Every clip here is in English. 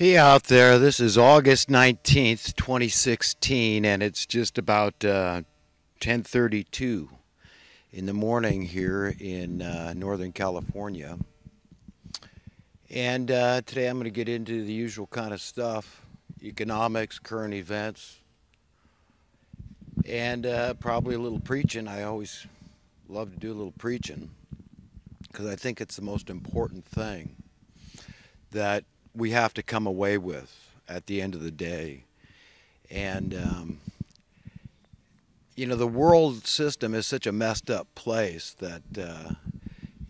Hey out there, this is August 19th, 2016, and it's just about 10:32 in the morning here in Northern California. And today I'm going to get into the usual kind of stuff, economics, current events, and probably a little preaching. I always love to do a little preaching because I think it's the most important thing that we have to come away with at the end of the day. And, the world system is such a messed up place that,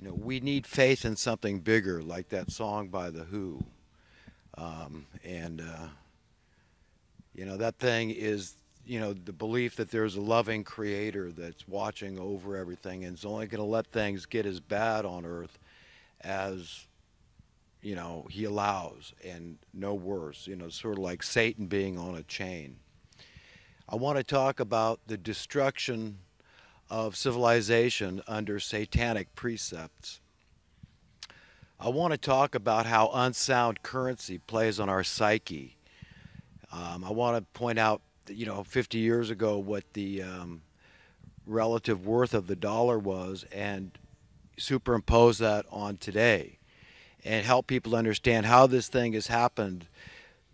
we need faith in something bigger, like that song by The Who. And, that thing is, the belief that there's a loving creator that's watching over everything and is only going to let things get as bad on earth as he allows, and no worse, sort of like Satan being on a chain. I want to talk about the destruction of civilization under satanic precepts. I want to talk about how unsound currency plays on our psyche. I want to point out that, 50 years ago what the relative worth of the dollar was and superimpose that on today, and help people understand how this thing has happened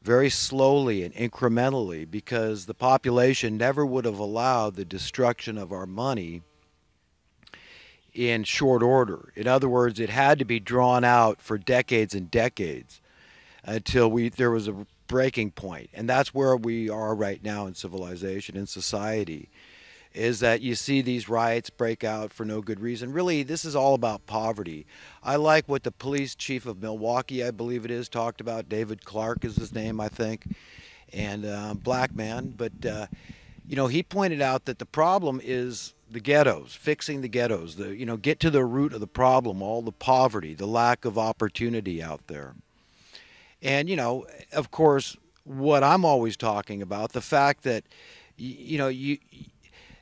very slowly and incrementally, because the population never would have allowed the destruction of our money in short order. In other words, it had to be drawn out for decades and decades until there was a breaking point. And that's where we are right now in civilization, in society, is that you see these riots break out for no good reason. Really, this is all about poverty. I like what the police chief of Milwaukee, I believe it is, talked about. David Clark is his name, I think, and black man. But, he pointed out that the problem is the ghettos, fixing the ghettos, get to the root of the problem, all the poverty, the lack of opportunity out there. And, of course, what I'm always talking about, the fact that,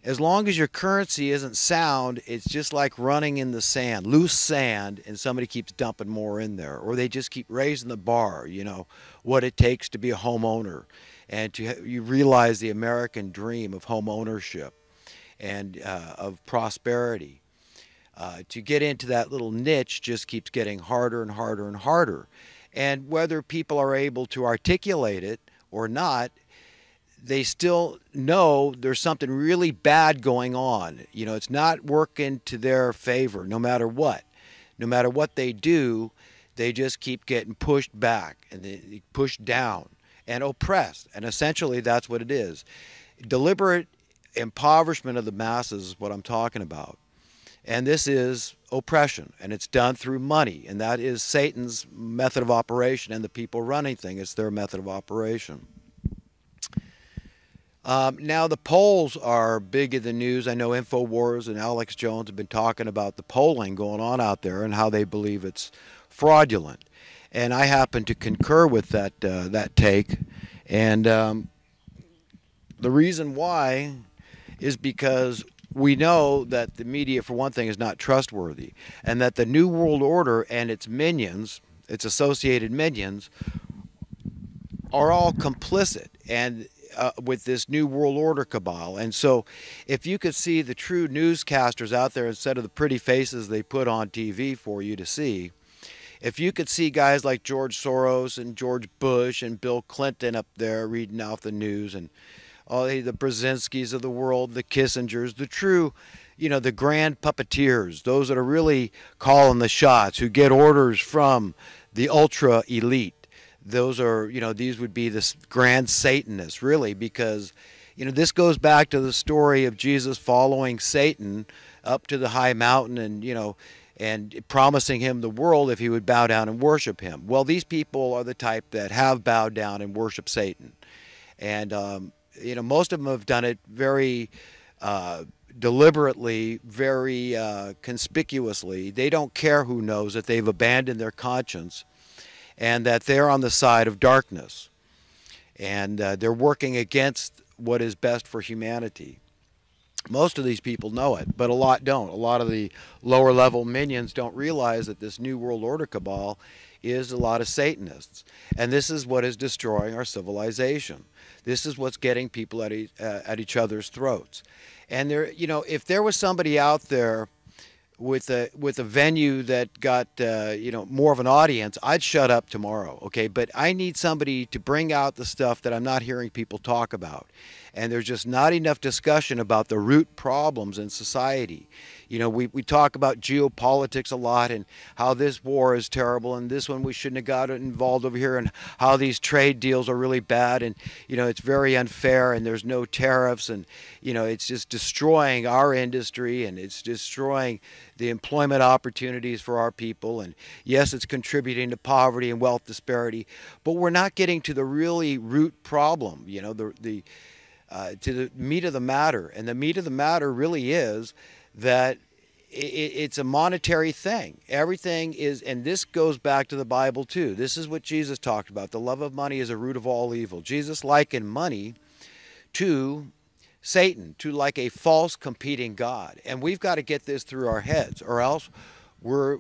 as long as your currency isn't sound, it's just like running in the sand, loose sand, and somebody keeps dumping more in there. Or they just keep raising the bar, what it takes to be a homeowner. And you realize the American dream of home ownership and of prosperity. To get into that little niche just keeps getting harder and harder and harder. And whether people are able to articulate it or not, they still know there's something really bad going on. It's not working to their favor no matter what. No matter what they do, they just keep getting pushed back and pushed down and oppressed. And essentially that's what it is. Deliberate impoverishment of the masses is what I'm talking about. And this is oppression, and it's done through money, and that is Satan's method of operation, and the people running things, it's their method of operation. Now the polls are big in the news. I know InfoWars and Alex Jones have been talking about the polling going on out there and how they believe it's fraudulent. And I happen to concur with that take. And the reason why is because we know that the media, for one thing, is not trustworthy, and that the New World Order and its minions, its associated minions, are all complicit and with this New World Order cabal. And so if you could see the true newscasters out there instead of the pretty faces they put on TV for you to see, if you could see guys like George Soros and George Bush and Bill Clinton up there reading off the news, and all the Brzezinskis of the world, the Kissingers, the true, the grand puppeteers, those that are really calling the shots, who get orders from the ultra elite. Those are, these would be the grand Satanists, really, because, this goes back to the story of Jesus following Satan up to the high mountain and promising him the world if he would bow down and worship him. Well, these people are the type that have bowed down and worshiped Satan. And, most of them have done it very deliberately, very conspicuously. They don't care who knows that they've abandoned their conscience and that they're on the side of darkness. And they're working against what is best for humanity. Most of these people know it, but a lot don't. A lot of the lower level minions don't realize that this New World Order cabal is a lot of Satanists. And this is what is destroying our civilization. This is what's getting people at each other's throats. And there, you know, if there was somebody out there with a venue that got you know, more of an audience, I'd shut up tomorrow, okay? But I need somebody to bring out the stuff that I'm not hearing people talk about. And there's just not enough discussion about the root problems in society. You know, we talk about geopolitics a lot and how this war is terrible and this one we shouldn't have got involved over here, and how these trade deals are really bad, and, you know, it's very unfair and there's no tariffs, and, you know, it's just destroying our industry and it's destroying the employment opportunities for our people. And yes, it's contributing to poverty and wealth disparity, but we're not getting to the really root problem, you know, to the meat of the matter. And the meat of the matter really is that it's a monetary thing. Everything is, and this goes back to the Bible too. This is what Jesus talked about. The love of money is a root of all evil. Jesus likened money to Satan, to like a false competing God. And we've got to get this through our heads, or else we're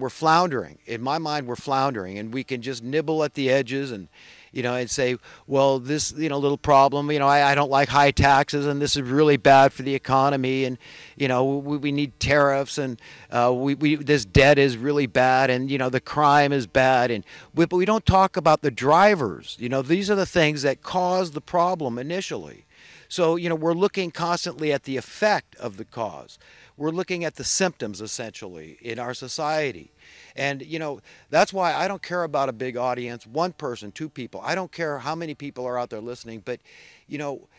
floundering. In my mind, we're floundering, and we can just nibble at the edges and, you know, and say, well, this, you know, little problem, you know, I don't like high taxes, and this is really bad for the economy, and, you know, we need tariffs, and this debt is really bad, and, you know, the crime is bad, but we don't talk about the drivers. You know, these are the things that cause the problem initially. So, you know, we're looking constantly at the effect of the cause. We're looking at the symptoms, essentially, in our society. And, you know, that's why I don't care about a big audience, one person, two people. I don't care how many people are out there listening, but, you know,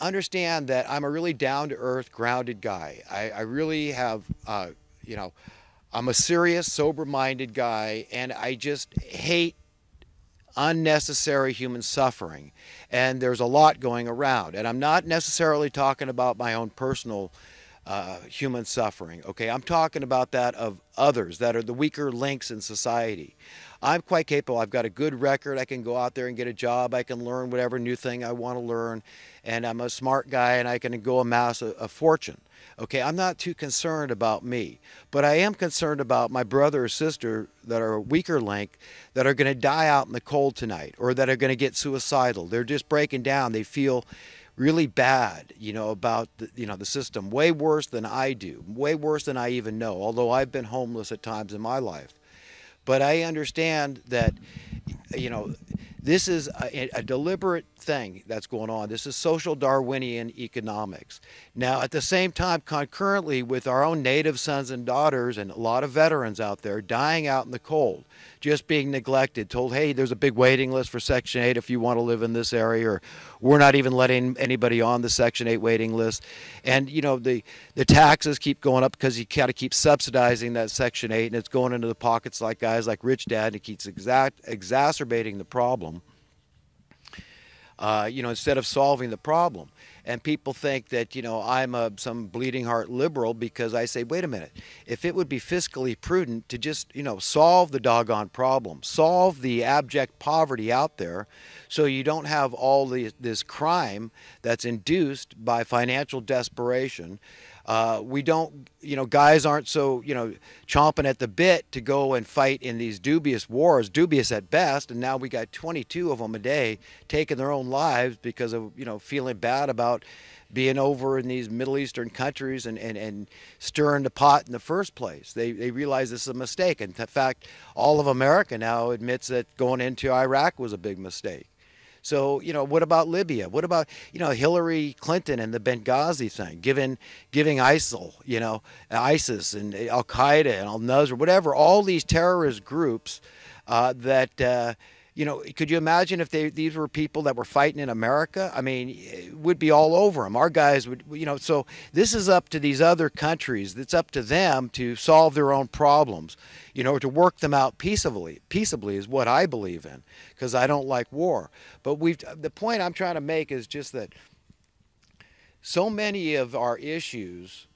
understand that I'm a really down-to-earth, grounded guy. I really have, you know, I'm a serious, sober-minded guy, and I just hate unnecessary human suffering. And there's a lot going around. And I'm not necessarily talking about my own personal human suffering, okay? I'm talking about that of others that are the weaker links in society. I'm quite capable. I've got a good record. I can go out there and get a job. I can learn whatever new thing I want to learn. And I'm a smart guy, and I can go amass a fortune. Okay, I'm not too concerned about me, but I am concerned about my brother or sister that are a weaker link, that are going to die out in the cold tonight, or that are going to get suicidal. They're just breaking down. They feel really bad, you know, about the system, way worse than I do, way worse than I even know, although I've been homeless at times in my life. But I understand that, you know, this is a deliberate thing that's going on. This is social Darwinian economics. Now, at the same time, concurrently with our own native sons and daughters and a lot of veterans out there dying out in the cold, just being neglected, told, hey, there's a big waiting list for Section 8 if you want to live in this area, or we're not even letting anybody on the Section 8 waiting list. And, you know, the taxes keep going up because you got to keep subsidizing that Section 8, and it's going into the pockets like guys like Rich Dad, and it keeps exacerbating the problem. You know, instead of solving the problem. And people think that, you know, I'm some bleeding heart liberal because I say, wait a minute, if it would be fiscally prudent to just, you know, solve the doggone problem, solve the abject poverty out there, so you don't have all this crime that's induced by financial desperation. We don't, you know, guys aren't so, you know, chomping at the bit to go and fight in these dubious wars, dubious at best, and now we got 22 of them a day taking their own lives because of, you know, feeling bad about being over in these Middle Eastern countries and stirring the pot in the first place. They realize this is a mistake. And in fact, all of America now admits that going into Iraq was a big mistake. So, you know, what about Libya? What about, you know, Hillary Clinton and the Benghazi thing, giving ISIL, you know, ISIS and Al Qaeda and Al Nusra, whatever, all these terrorist groups that, you know, could you imagine if these were people that were fighting in America? I mean, it would be all over them. Our guys would, you know, so this is up to these other countries. It's up to them to solve their own problems, you know, to work them out peaceably. Peaceably is what I believe in, because I don't like war. But the point I'm trying to make is just that so many of our issues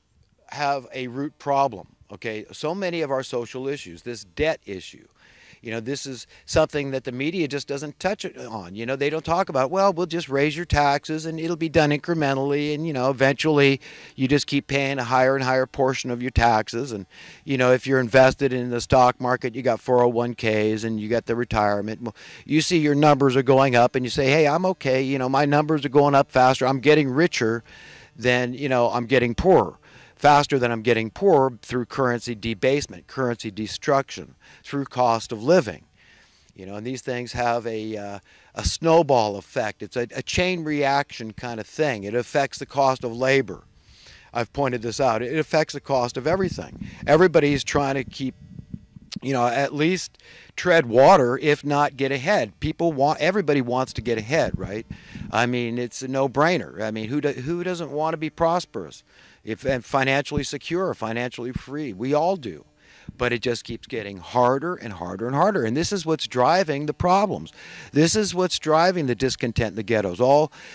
have a root problem, okay? So many of our social issues, this debt issue. This is something that the media just doesn't touch it on. They don't talk about, well, we'll just raise your taxes and it'll be done incrementally. And, eventually you just keep paying a higher and higher portion of your taxes. And, if you're invested in the stock market, you got 401ks and you got the retirement. Well, you see your numbers are going up and you say, hey, I'm okay. My numbers are going up faster. I'm getting richer than, I'm getting poorer. Faster than I'm getting poorer through currency debasement, currency destruction, through cost of living. And these things have a snowball effect. It's a chain reaction kind of thing. It affects the cost of labor. I've pointed this out. It affects the cost of everything. Everybody's trying to keep, at least tread water, if not get ahead. Everybody wants to get ahead, right? I mean, it's a no-brainer. I mean, who doesn't want to be prosperous? And financially secure, financially free. We all do. But it just keeps getting harder and harder and harder. And this is what's driving the problems. This is what's driving the discontent in the ghettos.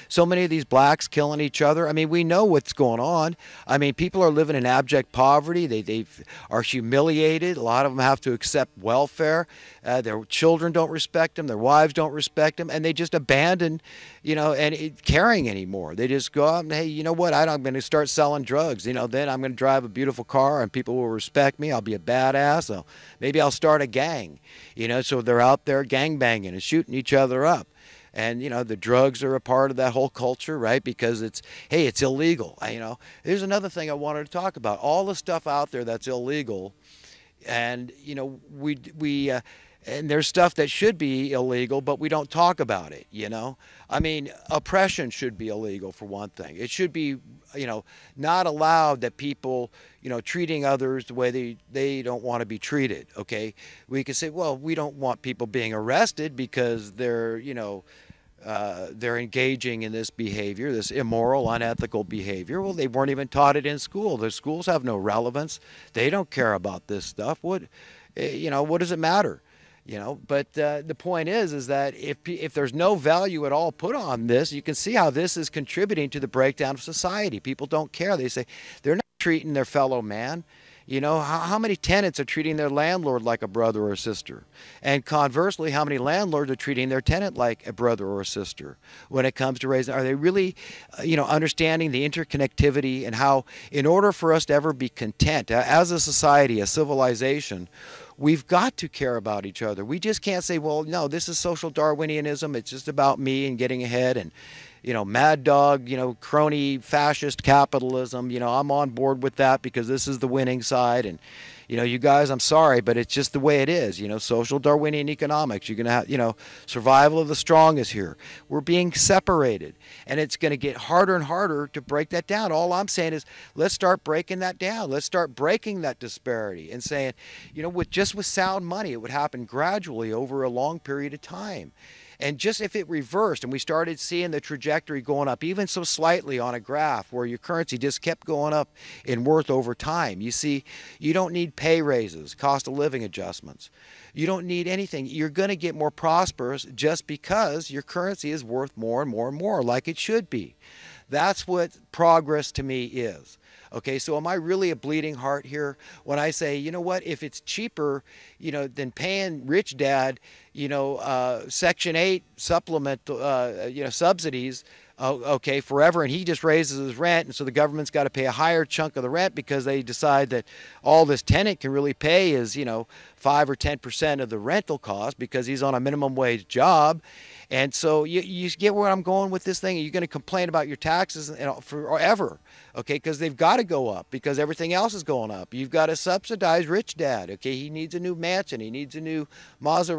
So many of these blacks killing each other. I mean, we know what's going on. I mean, people are living in abject poverty. They are humiliated. A lot of them have to accept welfare. Their children don't respect them. Their wives don't respect them. And they just abandon, caring anymore. They just go out and, hey, you know what? I'm going to start selling drugs. Then I'm going to drive a beautiful car and people will respect me. I'll be a badass. So maybe I'll start a gang. So they're out there gangbanging and shooting each other up. And, the drugs are a part of that whole culture, right? Because it's illegal. Here's another thing I wanted to talk about. All the stuff out there that's illegal. And, and there's stuff that should be illegal, but we don't talk about it, I mean, oppression should be illegal, for one thing. It should be, not allowed that people, treating others the way they don't want to be treated, okay? We could say, well, we don't want people being arrested because they're engaging in this behavior, this immoral, unethical behavior. Well, they weren't even taught it in school. The schools have no relevance. They don't care about this stuff. What does it matter? But the point is that if there's no value at all put on this, you can see how this is contributing to the breakdown of society. People don't care. They say they're not treating their fellow man. How many tenants are treating their landlord like a brother or a sister? And conversely, how many landlords are treating their tenant like a brother or a sister when it comes to raising? Are they really, understanding the interconnectivity and how, in order for us to ever be content as a society, a civilization, we've got to care about each other. We just can't say, well, no, this is social Darwinianism. It's just about me and getting ahead and, mad dog, crony fascist capitalism. I'm on board with that because this is the winning side. And, you guys, I'm sorry, but it's just the way it is. Social Darwinian economics. You're going to have, survival of the strongest here. We're being separated. And it's going to get harder and harder to break that down. All I'm saying is let's start breaking that down. Let's start breaking that disparity and saying, with sound money, it would happen gradually over a long period of time. And just if it reversed and we started seeing the trajectory going up, even so slightly on a graph where your currency just kept going up in worth over time, you see, you don't need pay raises, cost of living adjustments. You don't need anything. You're going to get more prosperous just because your currency is worth more and more and more, like it should be. That's what progress to me is. Okay, so am I really a bleeding heart here when I say, if it's cheaper, than paying rich dad, Section 8 supplement, subsidies, okay, forever, and he just raises his rent, and so the government's got to pay a higher chunk of the rent because they decide that all this tenant can really pay is, 5 or 10% of the rental cost because he's on a minimum wage job. And so you get where I'm going with this thing. You're going to complain about your taxes forever, okay, because they've got to go up because everything else is going up. You've got to subsidize rich dad, okay? He needs a new mansion. He needs a new Maserati.